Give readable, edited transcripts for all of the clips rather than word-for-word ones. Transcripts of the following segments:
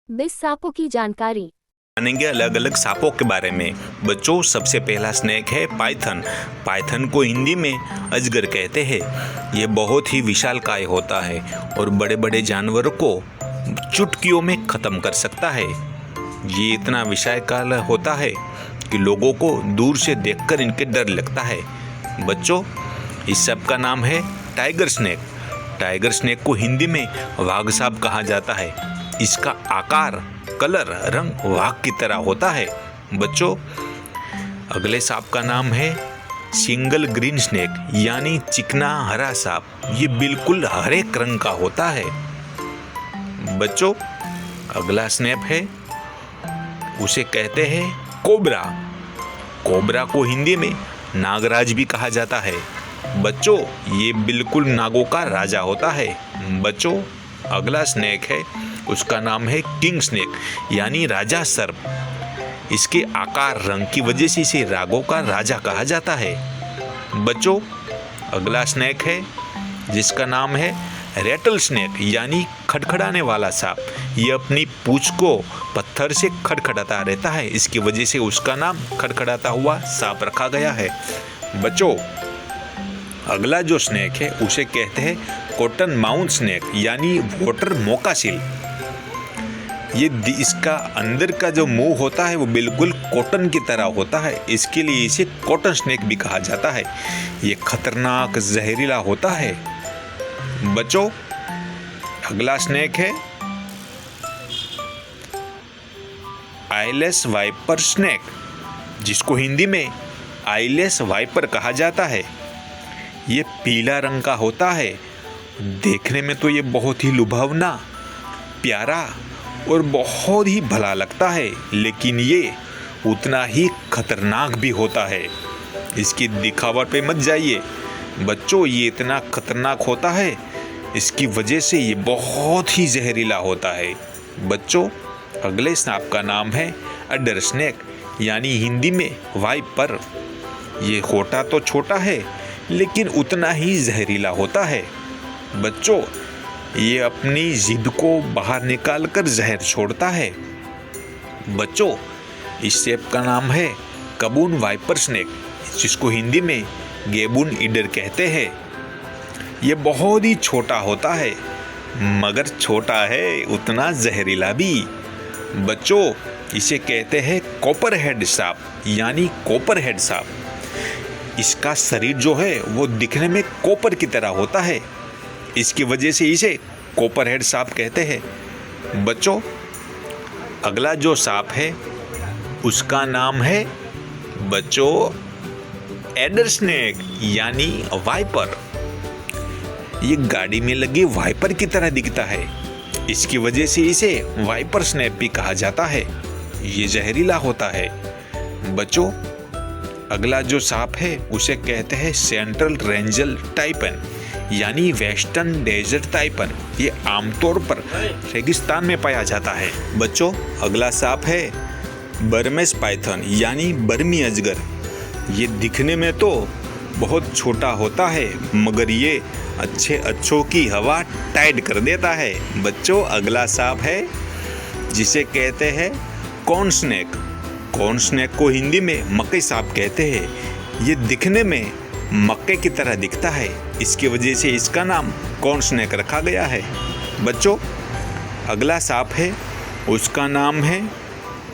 20 सांपों की जानकारी। जानेंगे अलग अलग सांपों के बारे में। बच्चों, सबसे पहला स्नेक है पाइथन। पाइथन को हिंदी में अजगर कहते हैं। ये बहुत ही विशालकाय होता है और बड़े बड़े जानवरों को चुटकियों में ख़त्म कर सकता है। ये इतना विशालकाय होता है कि लोगों को दूर से देखकर इनके डर लगता है। बच्चों, इस सब का नाम है टाइगर स्नेक। टाइगर स्नेक को हिंदी में वाघ सांप कहा जाता है। इसका आकार, कलर, रंग वाघ की तरह होता है। बच्चों, अगले सांप का नाम है सिंगल ग्रीन स्नेक यानी चिकना हरा सांप। ये बिल्कुल हरे रंग का होता है। बच्चों, अगला स्नेक है, उसे कहते हैं कोबरा। कोबरा को हिंदी में नागराज भी कहा जाता है। बच्चों, ये बिल्कुल नागों का राजा होता है। बच्चों, अगला स्नेक है, उसका नाम है किंग स्नेक यानी राजा सर्प। इसके आकार, रंग की वजह से इसे रागों का राजा कहा जाता है। बच्चों, अगला स्नेक है जिसका नाम है रेटल स्नेक यानी खड़खड़ाने वाला सांप। ये अपनी पूंछ को पत्थर से खड़खड़ाता रहता है, इसकी वजह से उसका नाम खड़खड़ाता हुआ सांप रखा गया है। बच्चों, अगला जो स्नेक है उसे कहते हैं कॉटन माउथ स्नेक यानी वाटर मोकासिल। इसका अंदर का जो मुंह होता है वो बिल्कुल कॉटन की तरह होता है, इसके लिए इसे कॉटन स्नेक भी कहा जाता है। ये खतरनाक जहरीला होता है। बच्चों, अगला स्नेक है आईलेस वाइपर स्नेक, जिसको हिंदी में आईलेस वाइपर कहा जाता है। ये पीला रंग का होता है। देखने में तो ये बहुत ही लुभावना, प्यारा और बहुत ही भला लगता है, लेकिन ये उतना ही खतरनाक भी होता है। इसकी दिखावट पे मत जाइए। बच्चों, ये इतना खतरनाक होता है, इसकी वजह से ये बहुत ही जहरीला होता है। बच्चों, अगले सांप का नाम है अडर स्नेक यानी हिंदी में वाइपर। ये होता तो छोटा है लेकिन उतना ही जहरीला होता है। बच्चों, ये अपनी जिद को बाहर निकालकर जहर छोड़ता है। बच्चों, इस शेप का नाम है कबून वाइपर स्नेक, जिसको हिंदी में गेबून ईडर कहते हैं। ये बहुत ही छोटा होता है, मगर छोटा है उतना जहरीला भी। बच्चों, इसे कहते हैं कॉपर हेड सांप यानी कॉपर हेड सांप। इसका शरीर जो है वो दिखने में कॉपर की तरह होता है, इसकी वजह से इसे कॉपर हेड सांप कहते हैं। बच्चों, अगला जो सांप है उसका नाम है एडर स्नेक यानी वाइपर। ये गाड़ी में लगी वाइपर की तरह दिखता है, इसकी वजह से इसे वाइपर स्नेक भी कहा जाता है। ये जहरीला होता है। बच्चों, अगला जो सांप है उसे कहते हैं सेंट्रल रेंजल टाइपन यानी वेस्टर्न डेजर्ट टाइपन। ये आमतौर पर रेगिस्तान में पाया जाता है। बच्चों, अगला सांप है बर्मेस पाइथन यानी बर्मी अजगर। ये दिखने में तो बहुत छोटा होता है, मगर ये अच्छों की हवा टाइट कर देता है। बच्चों, अगला सांप है जिसे कहते हैं कॉर्न स्नेक। कॉर्न स्नेक को हिंदी में मकई सांप कहते हैं। ये दिखने में मक्के की तरह दिखता है, इसकी वजह से इसका नाम कॉर्न स्नेक रखा गया है। बच्चों, अगला सांप है उसका नाम है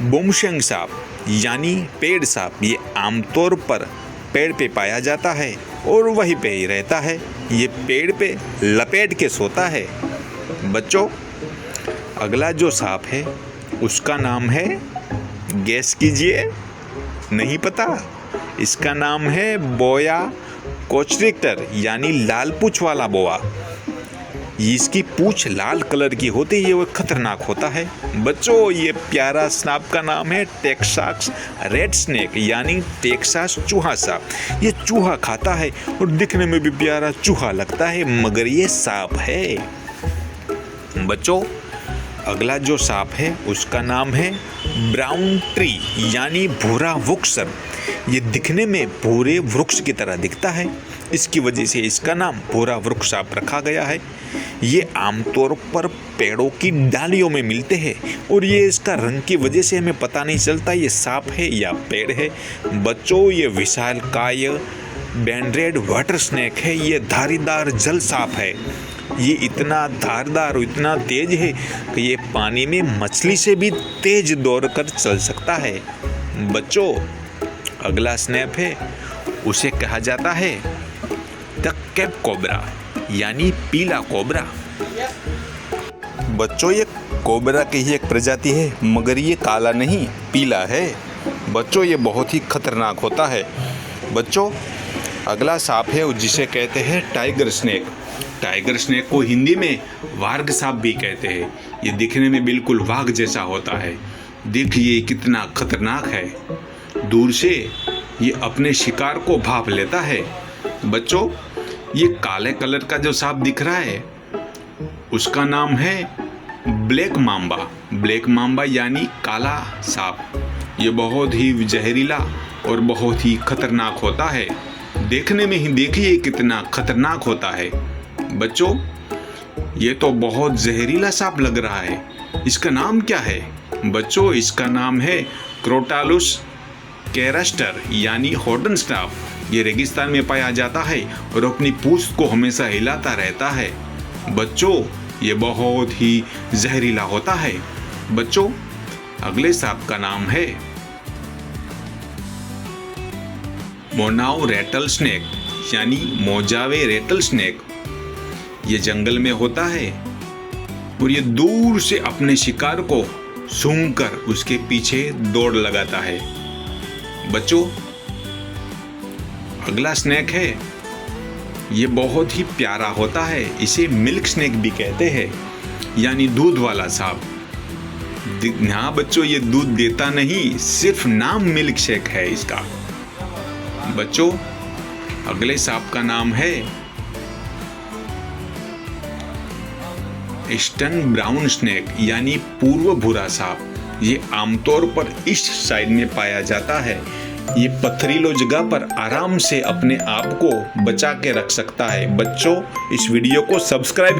बुमशेंग सांप यानी पेड़ सांप। ये आमतौर पर पेड़ पे पाया जाता है और वहीं पे ही रहता है। ये पेड़ पे लपेट के सोता है। बच्चों, अगला जो सांप है उसका नाम है, गैस कीजिए, नहीं पता? इसका नाम है बोया कोचरिक्टर यानी लाल पूंछ वाला बोआ। इसकी पूंछ लाल कलर की होती है, वो खतरनाक होता है। बच्चों, ये प्यारा सांप का नाम है टेक्सास रेड स्नेक यानी टेक्सास चूहा सांप। ये चूहा खाता है और दिखने में भी प्यारा चूहा लगता है, मगर ये सांप है। बच्चों, अगला जो सांप है उसका नाम है ब्राउन ट्री यानी भूरा वृक्ष। ये दिखने में भूरे वृक्ष की तरह दिखता है, इसकी वजह से इसका नाम भूरा वृक्ष सांप रखा गया है। ये आमतौर पर पेड़ों की डालियों में मिलते हैं और ये इसका रंग की वजह से हमें पता नहीं चलता ये सांप है या पेड़ है। बच्चों, ये विशालकाय बैंडेड वाटर स्नेक है। ये धारीदार जल सांप है। ये इतना धारदार और इतना तेज है कि ये पानी में मछली से भी तेज दौड़कर चल सकता है। बच्चों, अगला स्नेक है, उसे कहा जाता है द कैप कोबरा यानी पीला कोबरा। बच्चों, ये कोबरा की ही एक प्रजाति है, मगर ये काला नहीं पीला है। बच्चों, ये बहुत ही खतरनाक होता है। बच्चों, अगला सांप है जिसे कहते हैं टाइगर स्नेक। टाइगर स्नेक को हिंदी में वाघ सांप भी कहते हैं। ये दिखने में बिल्कुल वाघ जैसा होता है। देखिए कितना खतरनाक है। दूर से ये अपने शिकार को भांप लेता है। बच्चों, ये काले कलर का जो सांप दिख रहा है उसका नाम है ब्लैक मांबा। ब्लैक मांबा यानी काला सांप। ये बहुत ही जहरीला और बहुत ही खतरनाक होता है। देखने में ही देखिए कितना खतरनाक होता है। बच्चों, ये तो बहुत जहरीला सांप लग रहा है। इसका नाम क्या है? बच्चों, इसका नाम है क्रोटालुस कैरास्टर यानी हॉर्न स्टाफ। ये रेगिस्तान में पाया जाता है और अपनी पूंछ को हमेशा हिलाता रहता है। बच्चों, ये बहुत ही जहरीला होता है। बच्चों, अगले सांप का नाम है मोनाव रेटल स्नेक यानी मोजावे रेटल स्नेक। ये जंगल में होता है और ये दूर से अपने शिकार को सूंघकर उसके पीछे दौड़ लगाता है। बच्चों, अगला स्नेक है, ये बहुत ही प्यारा होता है। इसे मिल्क स्नेक भी कहते हैं यानी दूध वाला सांप। हाँ बच्चों, ये दूध देता नहीं, सिर्फ नाम मिल्क शेक है इसका। बच्चों, अगले सांप का नाम है ईस्टर्न ब्राउन स्नेक यानी पूर्व भूरा सांप। ये आमतौर पर ईस्ट साइड में पाया जाता है। ये पथरीलो जगह पर आराम से अपने आप को बचा के रख सकता है। बच्चों, इस वीडियो को सब्सक्राइब